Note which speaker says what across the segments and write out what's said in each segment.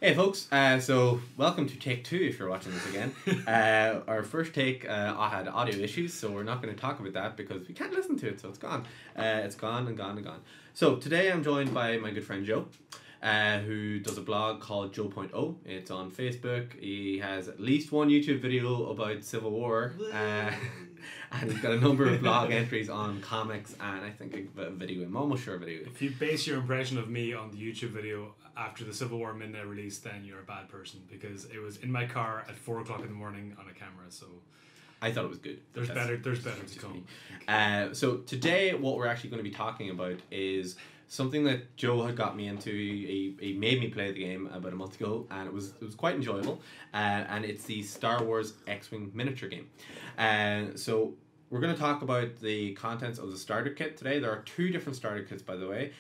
Speaker 1: Hey folks, so welcome to take two if you're watching this again. Our first take had audio issues, so we're not going to talk about that because we can't listen to it, so it's gone. It's gone and gone and gone. So today I'm joined by my good friend Joe, who does a blog called Joe.0. It's on Facebook. He has at least one YouTube video about Civil War, and he's got a number of blog entries on comics and I think a video. I'm almost sure a video.
Speaker 2: If you base your impression of me on the YouTube video after the Civil War midnight release, then you're a bad person, because it was in my car at 4 o'clock in the morning on a camera. So
Speaker 1: I thought it was good.
Speaker 2: There's better to come.
Speaker 1: So today what we're actually going to be talking about is something that Joe had got me into. He made me play the game about a month ago, and it was quite enjoyable. And it's the Star Wars X-Wing miniature game. So we're going to talk about the contents of the starter kit today. There are two different starter kits, by the way.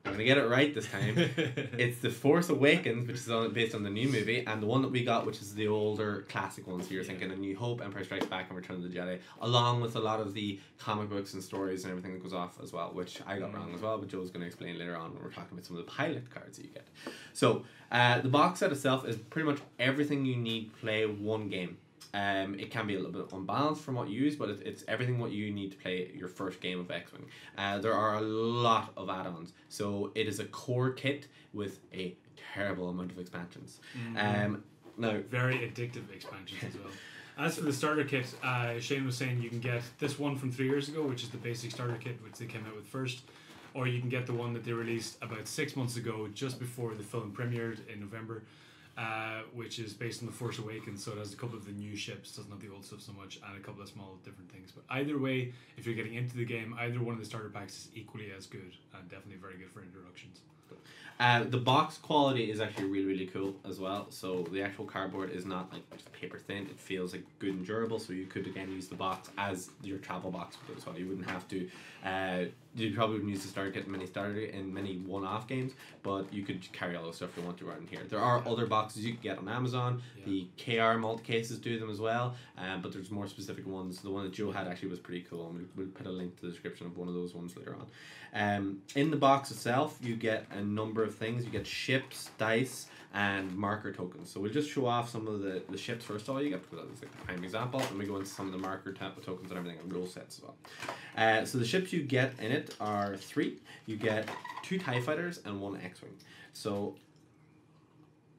Speaker 1: I'm going to get it right this time. It's The Force Awakens, which is based on the new movie, and the one that we got, which is the older classic one. So you're thinking A New Hope, Empire Strikes Back, and Return of the Jedi, along with a lot of the comic books and stories and everything that goes off as well, which I got wrong as well, but Joe's going to explain later on when we're talking about some of the pilot cards that you get. So the box set itself is pretty much everything you need to play one game. It can be a little bit unbalanced from what you use, but it's everything what you need to play your first game of X-Wing. There are a lot of add-ons, so it is a core kit with a terrible amount of expansions. Now,
Speaker 2: very addictive expansions as well. As for the starter kit, Shane was saying you can get this one from 3 years ago, which is the basic starter kit, which they came out with first, or you can get the one that they released about 6 months ago, just before the film premiered in November. Which is based on The Force Awakens, so it has a couple of the new ships, doesn't have the old stuff so much, and a couple of small different things. But either way, if you're getting into the game, either one of the starter packs is equally as good, and definitely very good for introductions.
Speaker 1: The box quality is actually really, really cool as well. So the actual cardboard is not like just paper thin. It feels like good and durable. So you could again use the box as your travel box with it as well. You wouldn't have to. You probably wouldn't use the starter kit in many one-off games, but you could carry all those stuff you want to around here. There are other boxes you can get on Amazon. Yeah. The KR multi cases do them as well, but there's more specific ones. The one that Joe had actually was pretty cool, and we'll put a link to the description of one of those ones later on. In the box itself, you get a number of things. You get ships, dice, and marker tokens. So we'll just show off some of the ships first of all you get, because that's like the prime example, and we go into some of the marker tokens and everything, and rule sets as well. So the ships you get in it are 3. You get 2 TIE fighters and 1 X-Wing. So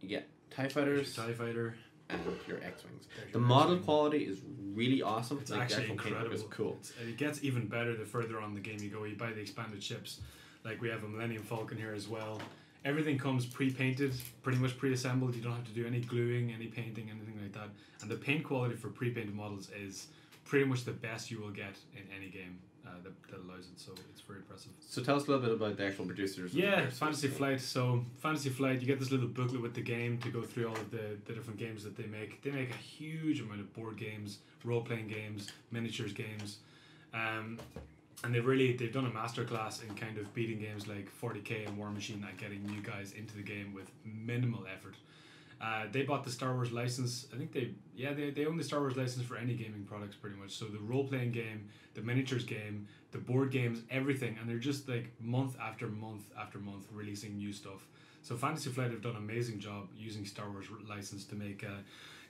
Speaker 1: you get TIE fighters,
Speaker 2: TIE fighter,
Speaker 1: and your X-Wings. The model quality is really awesome.
Speaker 2: It's actually incredible.
Speaker 1: Is cool.
Speaker 2: It gets even better the further on the game you go. You buy the expanded ships. Like we have a Millennium Falcon here as well. Everything comes pre-painted, pretty much pre-assembled. You don't have to do any gluing, any painting, anything like that. And the paint quality for pre-painted models is pretty much the best you will get in any game that allows it. So it's very impressive.
Speaker 1: So tell us a little bit about the actual producers.
Speaker 2: Yeah, Fantasy Flight. So Fantasy Flight, you get this little booklet with the game to go through all of the different games that they make. They make a huge amount of board games, role-playing games, miniatures games. And they've done a masterclass in kind of beating games like 40k and War Machine and getting new guys into the game with minimal effort. They bought the Star Wars license. I think they own the Star Wars license for any gaming products pretty much. So the role-playing game, the miniatures game, the board games, everything. And they're just like month after month after month releasing new stuff. So Fantasy Flight have done an amazing job using Star Wars license to make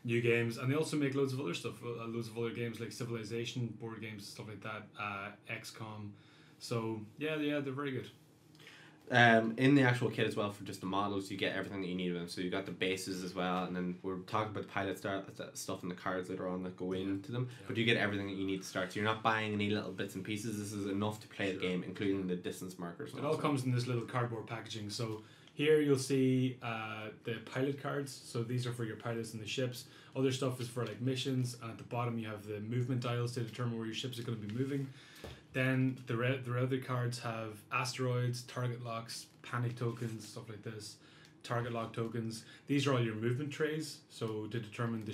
Speaker 2: new games, and they also make loads of other stuff, loads of other games like Civilization, board games, stuff like that, XCOM. So yeah, they're very good.
Speaker 1: In the actual kit as well, for just the models, you get everything that you need of them. So you got the bases as well, and then we're talking about the pilot stuff and the cards later on that go into them. Yeah. But you get everything that you need to start. So you're not buying any little bits and pieces. This is enough to play the game, including the distance markers.
Speaker 2: It all comes in this little cardboard packaging. So here you'll see the pilot cards. So these are for your pilots and the ships. Other stuff is for like missions, and at the bottom you have the movement dials to determine where your ships are going to be moving. Then the other cards have asteroids, target locks, panic tokens, stuff like this, target lock tokens. These are all your movement trays. So to determine the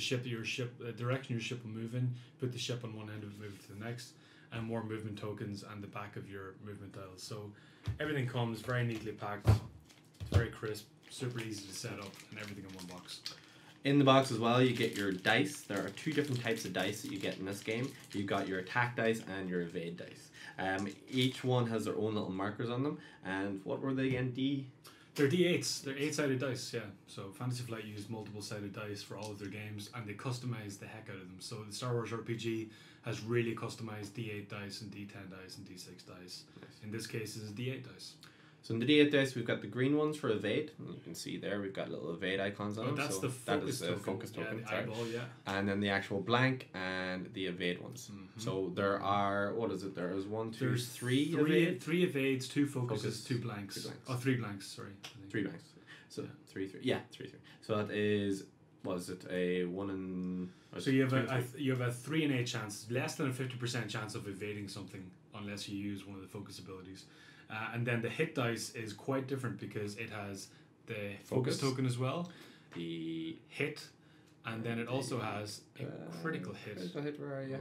Speaker 2: direction your ship will move in, put the ship on one end of it, move it to the next, and more movement tokens and the back of your movement dials. So everything comes very neatly packed. It's very crisp, super easy to set up, and everything in one box.
Speaker 1: In the box as well, you get your dice. There are 2 different types of dice that you get in this game. You've got your attack dice and your evade dice. Each one has their own little markers on them. And what were they again?
Speaker 2: They're D8s. They're 8-sided dice, yeah. So Fantasy Flight use multiple sided dice for all of their games, and they customize the heck out of them. So the Star Wars RPG has really customized D8 dice and D10 dice and D6 dice.
Speaker 1: Nice.
Speaker 2: In this case, it's D8 dice.
Speaker 1: So in the D8 dice, we've got the green ones for evade. And you can see there we've got little evade icons on them.
Speaker 2: That's
Speaker 1: so
Speaker 2: the focus token.
Speaker 1: Focus token.
Speaker 2: Yeah, the eyeball, yeah.
Speaker 1: And then the actual blank and the evade ones. Mm-hmm. So there are, what is it? There's three evade?
Speaker 2: Three evades, 2 focuses, 2 blanks.
Speaker 1: 2 blanks.
Speaker 2: Oh, 3 blanks, sorry.
Speaker 1: 3 blanks. So
Speaker 2: yeah.
Speaker 1: 3. Yeah, 3. So that is, was it a 1 in...
Speaker 2: So you have a 3 in 8 chance, less than a 50% chance of evading something unless you use one of the focus abilities. And then the hit dice is quite different because it has the focus token as well, the hit, and then it also has a critical hit.
Speaker 1: Critical hit, where are you?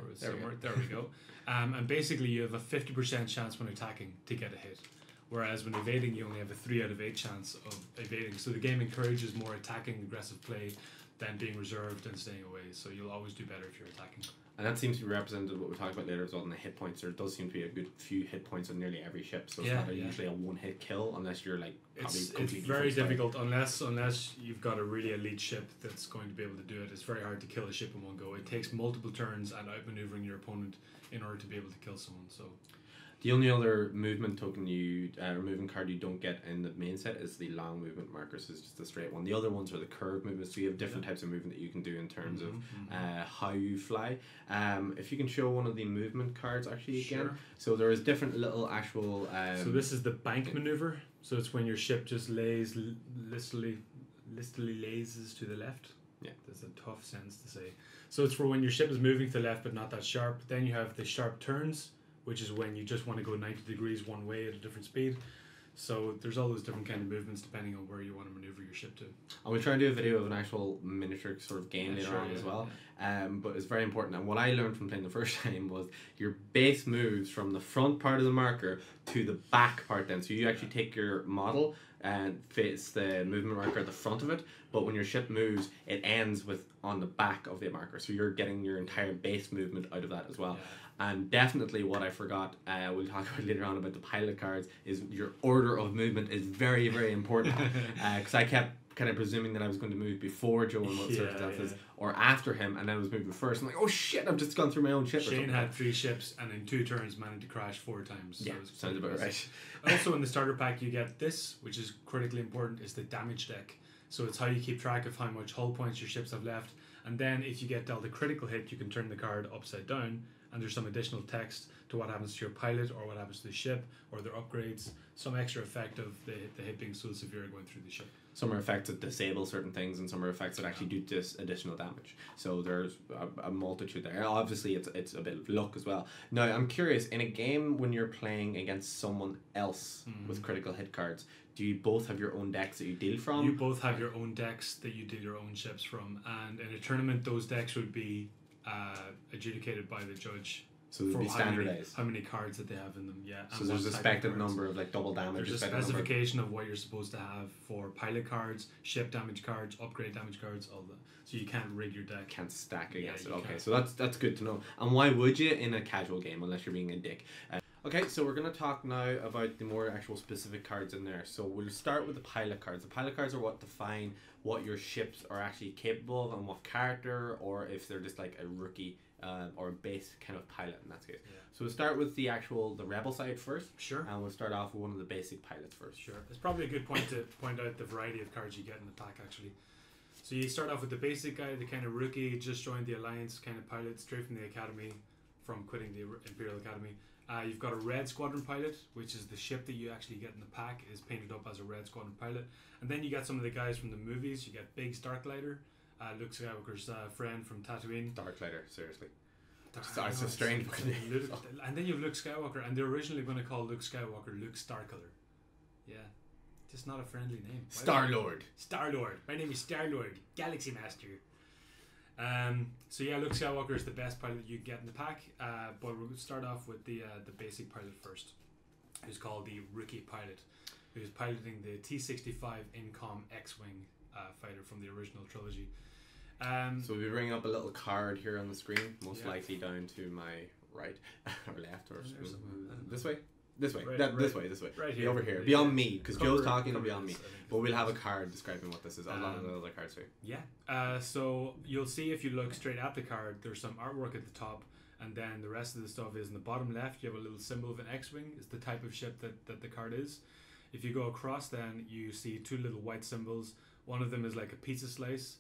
Speaker 2: There we go. And basically you have a 50% chance when attacking to get a hit. Whereas when evading, you only have a 3 out of 8 chance of evading. So the game encourages more attacking, aggressive play than being reserved and staying away. So you'll always do better if you're attacking.
Speaker 1: And that seems to be represented what we'll talk about later as well in the hit points. There does seem to be a good few hit points on nearly every ship. So it's not usually a one-hit kill unless you're like probably
Speaker 2: it's very difficult unless you've got a really elite ship that's going to be able to do it. It's very hard to kill a ship in one go. It takes multiple turns and outmaneuvering your opponent in order to be able to kill someone. So
Speaker 1: the only other movement token movement card you don't get in the main set is the long movement markers. So it's just a straight one. The other ones are the curve movements. So you have different types of movement that you can do in terms of how you fly. If you can show one of the movement cards actually again.
Speaker 2: Sure.
Speaker 1: So there is different little actual.
Speaker 2: So this is the bank maneuver. So it's when your ship just listily lazes to the left.
Speaker 1: Yeah,
Speaker 2: that's a tough sentence to say. So it's for when your ship is moving to the left but not that sharp. Then you have the sharp turns, which is when you just want to go 90 degrees one way at a different speed. So there's all those different kind of movements depending on where you want to maneuver your ship to.
Speaker 1: And we'll try and do a video of an actual miniature sort of game later on as well. Yeah. But it's very important. And what I learned from playing the first time was your base moves from the front part of the marker to the back part then. So you actually take your model and face the movement marker at the front of it, but when your ship moves, it ends with on the back of the marker. So you're getting your entire base movement out of that as well. Yeah. And definitely what I forgot, we'll talk about later on about the pilot cards, is your order of movement is very, very important. Because I kept kind of presuming that I was going to move before Joe in what circumstances, or after him, and I was moving first. I'm like, oh shit, I've just gone through my own ship.
Speaker 2: Shane had 3 ships, and in 2 turns managed to crash 4 times.
Speaker 1: Yeah,
Speaker 2: so
Speaker 1: sounds about right.
Speaker 2: Also in the starter pack you get this, which is critically important, is the damage deck. So it's how you keep track of how much hull points your ships have left. And then if you get dealt a critical hit, you can turn the card upside down, and there's some additional text to what happens to your pilot or what happens to the ship or their upgrades, some extra effect of the hit being so severe going through the ship.
Speaker 1: Some are effects that disable certain things, and some are effects that actually do additional damage. So there's a multitude there. Obviously, it's a bit of luck as well. Now, I'm curious, in a game when you're playing against someone else with critical hit cards, do you both have your own decks that you deal from?
Speaker 2: You both have your own decks that you deal your own ships from, and in a tournament, those decks would be adjudicated by the judge.
Speaker 1: So they'd be standardized.
Speaker 2: How many cards that they have in them, yeah.
Speaker 1: So there's a expected number of like double damage.
Speaker 2: There's a specification of what you're supposed to have for pilot cards, ship damage cards, upgrade damage cards, all that. So you can't rig your deck.
Speaker 1: Can't stack against it. Okay, so that's good to know. And why would you in a casual game unless you're being a dick? Okay, so we're going to talk now about the more actual specific cards in there. So we'll start with the pilot cards. The pilot cards are what define what your ships are actually capable of and what character, or if they're just like a rookie or a base kind of pilot in that case. Yeah. So we'll start with the rebel side first.
Speaker 2: Sure.
Speaker 1: And we'll start off with one of the basic pilots first.
Speaker 2: Sure. It's probably a good point to point out the variety of cards you get in the pack actually. So you start off with the basic guy, the kind of rookie, just joined the Alliance kind of pilot, straight from the Academy, from quitting the Imperial Academy. You've got a red squadron pilot, which is the ship that you actually get in the pack, is painted up as a red squadron pilot. And then you got some of the guys from the movies. You get Biggs Darklighter, Luke Skywalker's friend from Tatooine.
Speaker 1: Darklighter, seriously. It's so strange.
Speaker 2: And then you have Luke Skywalker, and they're originally going to call Luke Skywalker Luke Starkiller. Yeah. Just not a friendly name.
Speaker 1: Star-Lord.
Speaker 2: Star-Lord. My name is Star-Lord, Galaxy Master. So yeah, Luke Skywalker is the best pilot you get in the pack, but we'll start off with the basic pilot first, who's called the rookie pilot, who's piloting the T-65 Incom X-Wing fighter from the original trilogy.
Speaker 1: So we'll be bringing up a little card here on the screen, most likely down to my right or left or this way. This way.
Speaker 2: Right,
Speaker 1: This way.
Speaker 2: Right
Speaker 1: Be
Speaker 2: here.
Speaker 1: over here. Beyond me, because Joe's talking
Speaker 2: cover
Speaker 1: beyond me.
Speaker 2: this, I think.
Speaker 1: But we'll have a card describing what this is, along with the other cards here.
Speaker 2: Yeah. So you'll see if you look straight at the card, there's some artwork at the top, and then the rest of the stuff is in the bottom left. You have a little symbol of an X-wing. It's the type of ship that the card is. If you go across, then you see two little white symbols. One of them is like a pizza slice,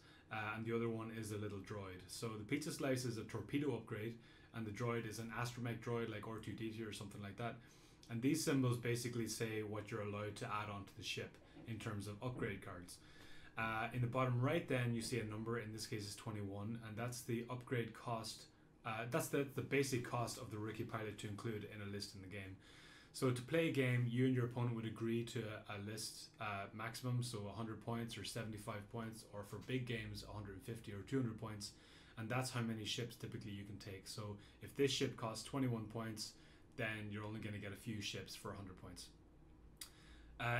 Speaker 2: and the other one is a little droid. So the pizza slice is a torpedo upgrade, and the droid is an astromech droid like R2-D2 or something like that. And these symbols basically say what you're allowed to add onto the ship in terms of upgrade cards. In the bottom right, then you see a number. In this case, it's 21, and that's the upgrade cost. That's the basic cost of the rookie pilot to include in a list in the game. So to play a game, you and your opponent would agree to a list maximum, so 100 points or 75 points, or for big games, 150 or 200 points, and that's how many ships typically you can take. So if this ship costs 21 points, then you're only going to get a few ships for 100 points.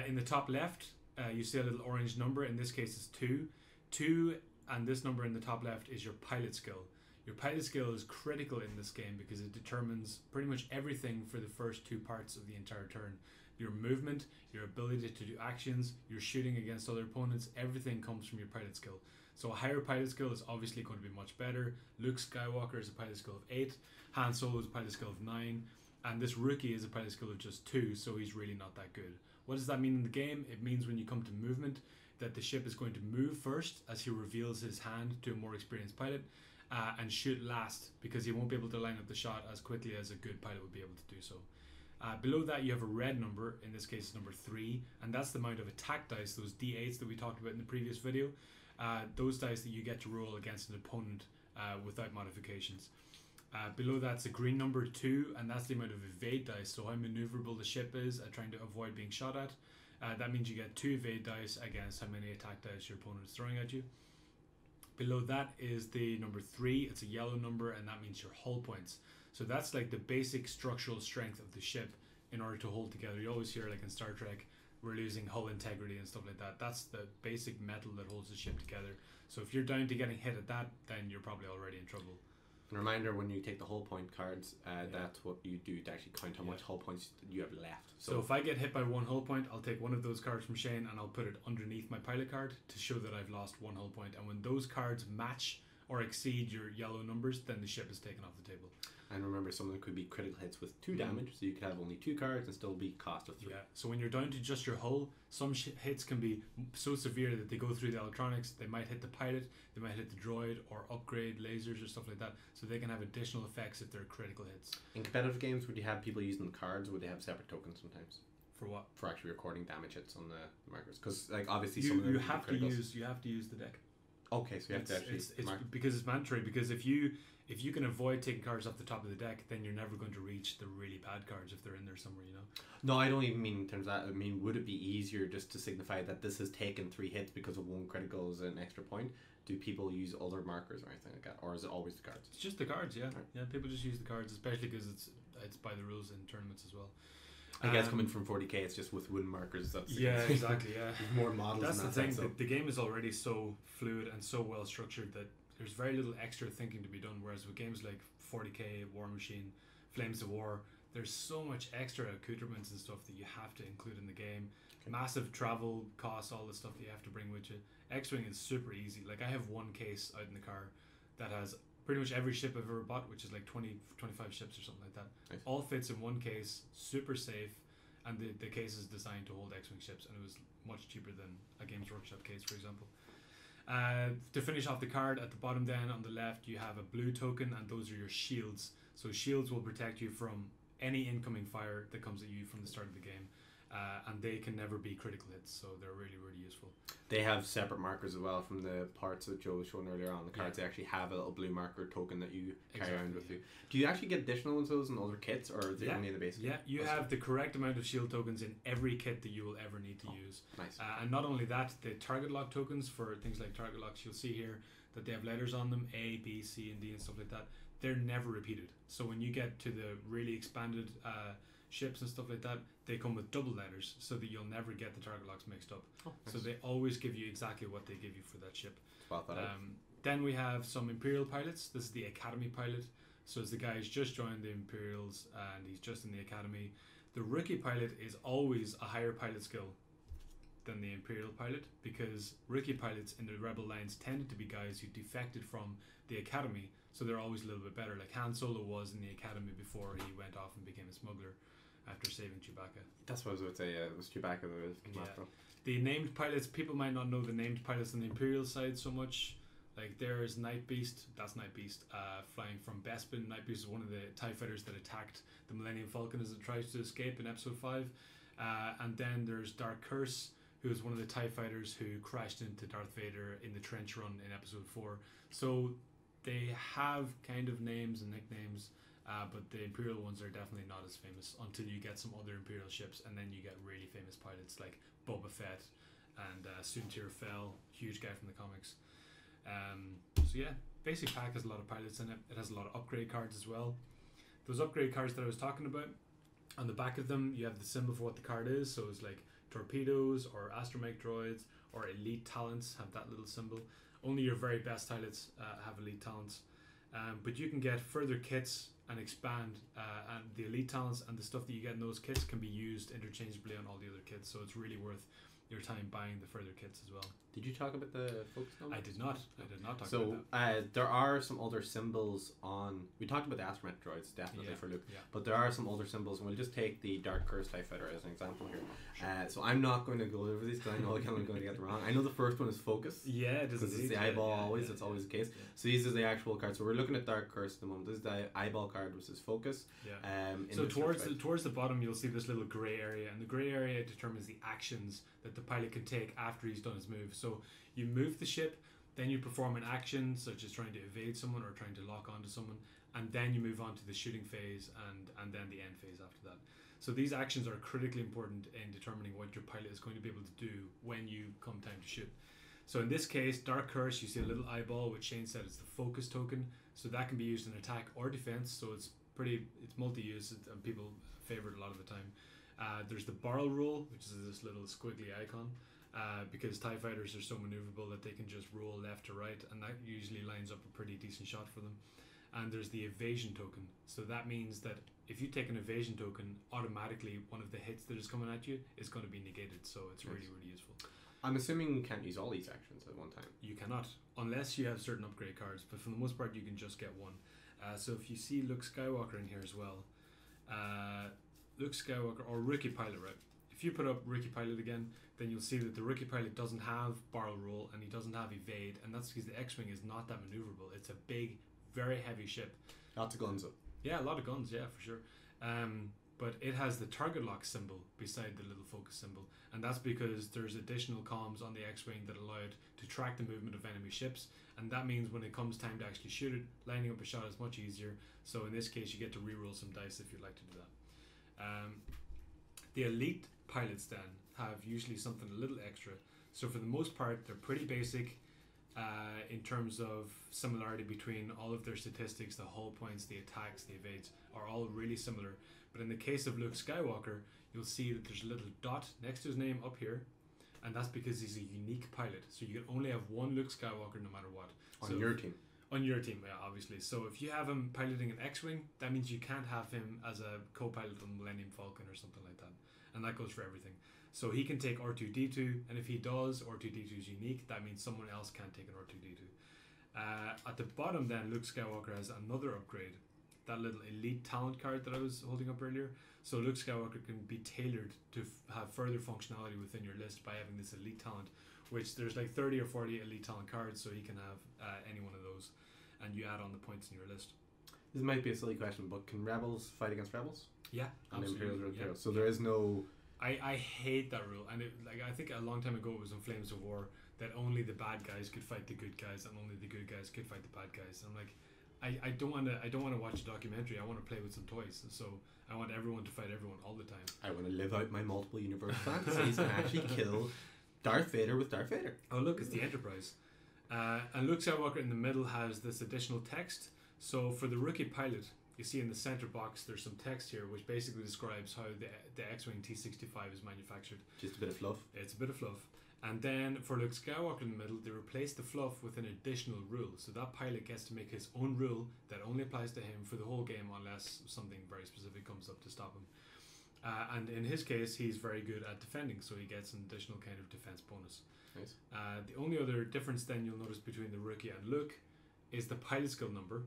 Speaker 2: In the top left, you see a little orange number. In this case, it's 2. 2, and this number in the top left is your pilot skill. Your pilot skill is critical in this game because it determines pretty much everything for the first 2 parts of the entire turn. Your movement, your ability to do actions, your shooting against other opponents, everything comes from your pilot skill. So a higher pilot skill is obviously going to be much better. Luke Skywalker is a pilot skill of 8, Han Solo is a pilot skill of 9, and this rookie is a pilot skill of just 2, so he's really not that good. What does that mean in the game? It means when you come to movement, that the ship is going to move first as he reveals his hand to a more experienced pilot, and shoot last because he won't be able to line up the shot as quickly as a good pilot would be able to do so. Below that you have a red number, in this case number 3, and that's the amount of attack dice, those D8s that we talked about in the previous video, those dice that you get to roll against an opponent without modifications. Below that's a green number 2, and that's the amount of evade dice, so how maneuverable the ship is at trying to avoid being shot at. That means you get 2 evade dice against how many attack dice your opponent is throwing at you. Below that is the number 3, it's a yellow number, and that means your hull points. So that's like the basic structural strength of the ship in order to hold together. You always hear like in Star Trek, we're losing hull integrity and stuff like that. That's the basic metal that holds the ship together. So if you're down to getting hit at that, then you're probably already in trouble.
Speaker 1: And a reminder, when you take the hull point cards, that's what you do to actually count how much hull points you have left.
Speaker 2: So if I get hit by 1 hull point, I'll take one of those cards from Shane and I'll put it underneath my pilot card to show that I've lost 1 hull point. And when those cards match or exceed your yellow numbers, then the ship is taken off the table.
Speaker 1: And remember, some of them could be critical hits with 2 damage, so you could have only 2 cards and still be cost of 3.
Speaker 2: Yeah, so when you're down to just your hull, some hits can be so severe that they go through the electronics. They might hit the pilot, they might hit the droid, or upgrade lasers or stuff like that. So they can have additional effects if they're critical hits.
Speaker 1: In competitive games, would you have people using the cards, or would they have separate tokens sometimes?
Speaker 2: For what?
Speaker 1: For actually recording damage hits on the markers. Because like obviously
Speaker 2: You,
Speaker 1: some of them
Speaker 2: you
Speaker 1: could
Speaker 2: have
Speaker 1: be
Speaker 2: to
Speaker 1: criticals.
Speaker 2: use the deck.
Speaker 1: Okay, so you have to actually
Speaker 2: it's
Speaker 1: mark.
Speaker 2: because it's mandatory. Because if you can avoid taking cards off the top of the deck, then you're never going to reach the really bad cards if they're in there somewhere, you know.
Speaker 1: No, I don't even mean in terms of that. I mean, would it be easier just to signify that this has taken 3 hits because of 1 critical as an extra point? Do people use other markers or anything like that, or is it always the cards?
Speaker 2: It's just the cards, yeah.
Speaker 1: Right.
Speaker 2: Yeah, people just use the cards, especially because it's by the rules in tournaments as well.
Speaker 1: I guess coming from 40k, it's just with wooden markers. That's
Speaker 2: yeah, exactly. Yeah,
Speaker 1: more models.
Speaker 2: That's
Speaker 1: in
Speaker 2: the
Speaker 1: that
Speaker 2: thing.
Speaker 1: sense,
Speaker 2: The game is already so fluid and so well structured that there's very little extra thinking to be done. Whereas with games like 40k, War Machine, Flames of War, there's so much extra accoutrements and stuff that you have to include in the game. Okay. Massive travel costs, all the stuff that you have to bring with you. X-Wing is super easy. Like I have 1 case out in the car that has pretty much every ship I've ever bought, which is like 20, 25 ships or something like that. Nice. All fits in 1 case, super safe. And the case is designed to hold X-Wing ships, and it was much cheaper than a Games Workshop case, for example. To finish off the card, at the bottom then on the left, you have a blue token, and those are your shields. So shields will protect you from any incoming fire that comes at you from the start of the game. And they can never be critical hits, so they're really, really useful.
Speaker 1: They have separate markers as well from the parts that Joe was showing earlier on. The cards, they actually have a little blue marker token that you carry around with you. Do you actually get additional ones of those in other kits, or is it only in the basic?
Speaker 2: Yeah, you have the correct amount of shield tokens in every kit that you will ever need to use.
Speaker 1: Nice.
Speaker 2: And not only that, the target lock tokens for things like target locks, you'll see here that they have letters on them, A, B, C, and D, and stuff like that. They're never repeated. So when you get to the really expanded ships and stuff like that, they come with double letters so that you'll never get the target locks mixed up. Nice. So they always give you exactly what they give you for that ship. Then we have some Imperial Pilots. This is the Academy pilot. So it's the guy who's just joined the Imperials and he's just in the Academy. The rookie pilot is always a higher pilot skill than the Imperial pilot, because rookie pilots in the Rebel lines tended to be guys who defected from the academy, so they're always a little bit better. Like Han Solo was in the academy before he went off and became a smuggler after saving Chewbacca.
Speaker 1: That's what I was about to say. It was Chewbacca that was
Speaker 2: The named pilots, people might not know the named pilots on the Imperial side so much. Like there's Night Beast, that's Night Beast, flying from Bespin. Night Beast is one of the TIE fighters that attacked the Millennium Falcon as it tries to escape in Episode 5. And then there's Dark Curse, who is one of the TIE fighters who crashed into Darth Vader in the trench run in Episode 4. So they have kind of names and nicknames, but the Imperial ones are definitely not as famous until you get some other Imperial ships, and then you get really famous pilots like Boba Fett and Soontir Fel, huge guy from the comics. So yeah, basic pack has a lot of pilots in it. It has a lot of upgrade cards as well. Those upgrade cards that I was talking about, on the back of them you have the symbol for what the card is. So it's like torpedoes or astromech droids or elite talents have that little symbol. Only your very best pilots have elite talents. But you can get further kits and expand, and the elite talents and the stuff that you get in those kits can be used interchangeably on all the other kits. So it's really worth your time buying the further kits as well.
Speaker 1: Did you talk about the focus number?
Speaker 2: I did not talk about
Speaker 1: So there are some other symbols on. We talked about the astromech droids definitely for Luke, but there are some other symbols, and we'll just take the Dark Curse TIE Fighter as an example here. So I'm not going to go over these because I know I'm going to get them wrong. I know the first one is focus.
Speaker 2: Yeah, it is.
Speaker 1: Because it's the eyeball always. It's always the case. Yeah. So these are the actual cards. So we're looking at Dark Curse at the moment. This is the eyeball card, which is focus.
Speaker 2: Yeah. So towards the bottom, you'll see this little grey area, and the grey area determines the actions that the pilot can take after he's done his move. So you move the ship, then you perform an action such as trying to evade someone or trying to lock onto someone, and then you move on to the shooting phase and then the end phase after that. So these actions are critically important in determining what your pilot is going to be able to do when you come time to shoot. So in this case, Dark Curse, you see a little eyeball, which Shane said is the focus token. So that can be used in attack or defense. So it's multi-use, and people favor it a lot of the time. There's the barrel roll, which is this little squiggly icon, because TIE fighters are so maneuverable that they can just roll left to right, and that usually lines up a pretty decent shot for them. And there's the evasion token. So that means that if you take an evasion token, automatically one of the hits that is coming at you is going to be negated. So it's really, really useful.
Speaker 1: I'm assuming you can't use all these actions at one time.
Speaker 2: You cannot, unless you have certain upgrade cards, but for the most part you can just get one. So if you see Luke Skywalker in here as well, Luke Skywalker, or Rookie Pilot, right? If you put up Rookie Pilot again, then you'll see that the Rookie Pilot doesn't have barrel roll and he doesn't have evade, and that's because the X-Wing is not that maneuverable. It's a big, very heavy ship.
Speaker 1: Lots of guns up.
Speaker 2: Yeah, a lot of guns, yeah, for sure. But it has the target lock symbol beside the little focus symbol, and that's because there's additional comms on the X-Wing that allow it to track the movement of enemy ships, and that means when it comes time to actually shoot it, lining up a shot is much easier. So in this case, you get to reroll some dice if you'd like to do that. The elite pilots then have usually something a little extra. So for the most part, they're pretty basic in terms of similarity between all of their statistics. The hull points, the attacks, the evades are all really similar. But in the case of Luke Skywalker, you'll see that there's a little dot next to his name up here, and that's because he's a unique pilot. So you can only have one Luke Skywalker no matter what.
Speaker 1: On your team.
Speaker 2: On your team, yeah, obviously. So if you have him piloting an X-Wing, that means you can't have him as a co-pilot on the Millennium Falcon or something like that. And that goes for everything. So he can take R2-D2, and if he does, R2-D2 is unique. That means someone else can't take an R2-D2. At the bottom then, Luke Skywalker has another upgrade. That little elite talent card that I was holding up earlier. So Luke Skywalker can be tailored to have further functionality within your list by having this elite talent, which there's like 30 or 40 elite talent cards, so he can have any one of those, and you add on the points in your list.
Speaker 1: This might be a silly question, but can rebels fight against rebels?
Speaker 2: Yeah,
Speaker 1: and
Speaker 2: absolutely.
Speaker 1: Imperials. So there is no...
Speaker 2: I hate that rule, and I think a long time ago it was in Flames of War that only the bad guys could fight the good guys, and only the good guys could fight the bad guys. And I'm like, I don't want to watch a documentary. I want to play with some toys. So I want everyone to fight everyone all the time.
Speaker 1: I want to live out my multiple universe fantasies and actually kill Darth Vader with Darth Vader.
Speaker 2: Oh look, it's the Enterprise. And Luke Skywalker in the middle has this additional text. So for the Rookie Pilot, you see in the center box there's some text here which basically describes how the X-Wing T-65 is manufactured.
Speaker 1: Just a bit of fluff.
Speaker 2: It's a bit of fluff. And then for Luke Skywalker in the middle, they replace the fluff with an additional rule. So that pilot gets to make his own rule that only applies to him for the whole game unless something very specific comes up to stop him. And in his case, he's very good at defending, so he gets an additional kind of defense bonus.
Speaker 1: Nice.
Speaker 2: The only other difference then you'll notice between the rookie and Luke is the pilot skill number.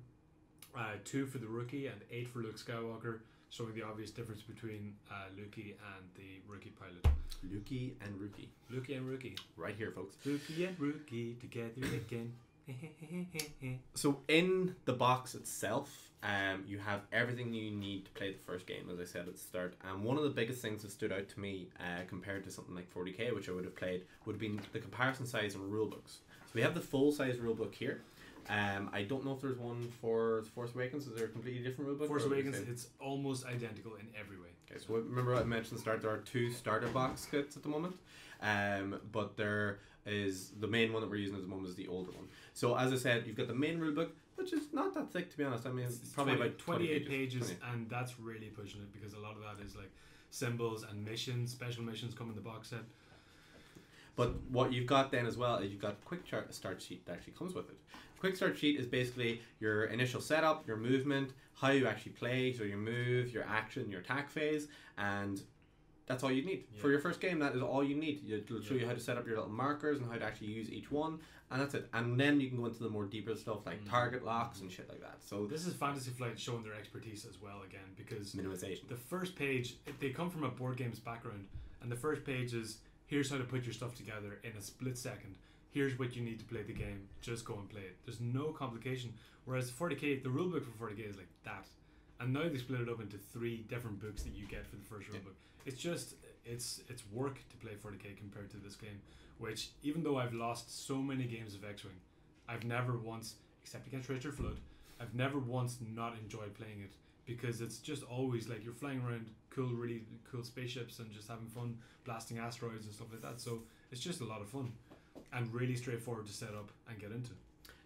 Speaker 2: 2 for the rookie and 8 for Luke Skywalker, showing the obvious difference between Lukey and the rookie pilot.
Speaker 1: Lukey and Rookie.
Speaker 2: Lukey and Rookie.
Speaker 1: Right here, folks.
Speaker 2: Lukey and Rookie together again.
Speaker 1: So in the box itself, you have everything you need to play the first game, as I said at the start. And one of the biggest things that stood out to me compared to something like 40k, which I would have played, would have been the comparison size and rule books. So we have the full size rule book here. I don't know if there's one for Force Awakens. Is there a completely different rule book?
Speaker 2: Force Awakens, it's almost identical in every way.
Speaker 1: Okay, so remember I mentioned at the start, there are 2 starter box kits at the moment. But there is the main one that we're using at the moment is the older one. So as I said, you've got the main rule book, which is not that thick, to be honest. I mean, it's probably about
Speaker 2: 28 pages, and that's really pushing it because a lot of that is like symbols and missions. Special missions come in the box set.
Speaker 1: But what you've got then as well is you've got a quick start sheet that actually comes with it. The quick start sheet is basically your initial setup, your movement, how you actually play, so your move, your action, your attack phase, and that's all you need. Yeah. For your first game, that is all you need. It'll show you how to set up your little markers and how to actually use each one, and that's it. And then you can go into the more deeper stuff like target locks and shit like that. So
Speaker 2: this is Fantasy Flight showing their expertise as well again, because
Speaker 1: minimization.
Speaker 2: The first page, they come from a board games background, and the first page is here's how to put your stuff together in a split second. Here's what you need to play the game. Just go and play it. There's no complication. Whereas 40k, the rulebook for 40k is like that. And now they split it up into 3 different books that you get for the first rulebook. It's just, it's work to play 40k compared to this game. Which, even though I've lost so many games of X-Wing, I've never once, except against Richard Flood, I've never once not enjoyed playing it. Because it's just always like you're flying around really cool spaceships and just having fun blasting asteroids and stuff like that. So it's just a lot of fun and really straightforward to set up and get into.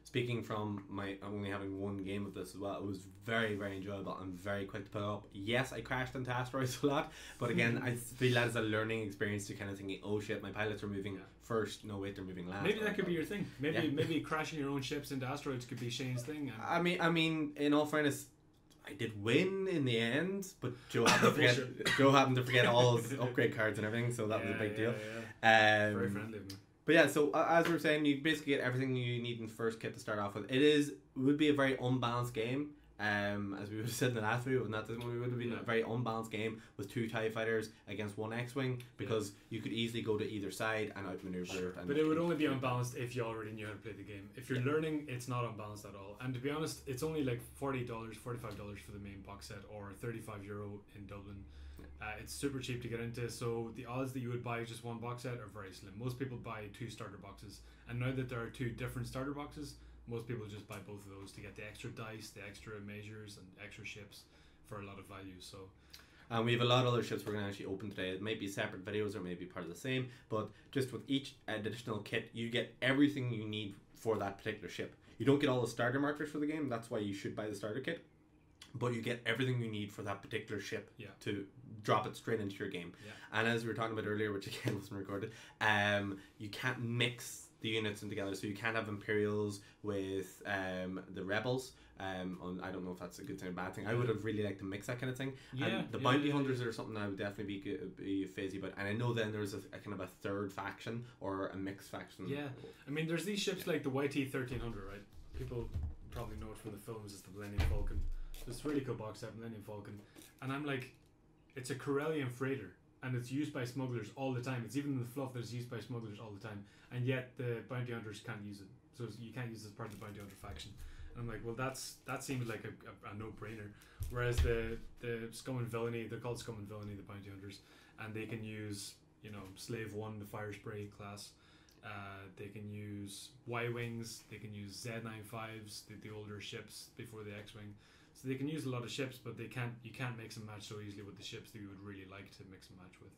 Speaker 1: Speaking from my only having one game of this as well, it was very, very enjoyable and very quick to put up. Yes, I crashed into asteroids a lot, but again, I feel that as a learning experience to kind of thinking, oh shit, my pilots are moving first. No, wait, they're moving last.
Speaker 2: Maybe that could be your thing. Maybe crashing your own ships into asteroids could be Shane's thing.
Speaker 1: And I mean, in all fairness, I did win in the end, but Joe happened to forget all his upgrade cards and everything, so that was a big deal.
Speaker 2: Very friendly of me.
Speaker 1: But yeah, so as we were saying, you basically get everything you need in the first kit to start off with. It would be a very unbalanced game, as we would have said in the last video, not this one. We would have been a very unbalanced game with 2 TIE fighters against 1 X-Wing, because you could easily go to either side and outmaneuver it.
Speaker 2: But it would only be unbalanced if you already knew how to play the game. If you're learning, it's not unbalanced at all. And to be honest, it's only like $40, $45 for the main box set, or €35 in Dublin. It's super cheap to get into, so the odds that you would buy just 1 box set are very slim. Most people buy 2 starter boxes, and now that there are 2 different starter boxes, most people just buy both of those to get the extra dice, the extra measures, and extra ships for a lot of value. So,
Speaker 1: and we have a lot of other ships we're going to actually open today. It may be separate videos or maybe part of the same, but just with each additional kit, you get everything you need for that particular ship. You don't get all the starter markers for the game. That's why you should buy the starter kit. But you get everything you need for that particular ship to drop it straight into your game. And as we were talking about earlier, which again wasn't recorded, you can't mix the units in together. So you can't have Imperials with the Rebels. I don't know if that's a good thing or a bad thing. I would have really liked to mix that kind of thing. And the Bounty Hunters are something I would definitely be phasey about. And I know then there's a kind of a third faction or a mixed faction.
Speaker 2: Yeah, I mean there's these ships like the YT-1300, right? People probably know it from the films as the Millennium Falcon. It's a really cool box set, Millennium Falcon, and I'm like, it's a Corellian freighter, and it's used by smugglers all the time. It's even in the fluff that it's used by smugglers all the time, and yet the bounty hunters can't use it. So you can't use it as part of the bounty hunter faction. And I'm like, well, that seems like a no-brainer. Whereas the Scum and Villainy, they're called Scum and Villainy, the bounty hunters, and they can use, Slave 1, the fire spray class. They can use Y-Wings, they can use Z95s, the older ships before the X-Wing. So they can use a lot of ships, but you can't mix and match so easily with the ships that you would really like to mix and match with.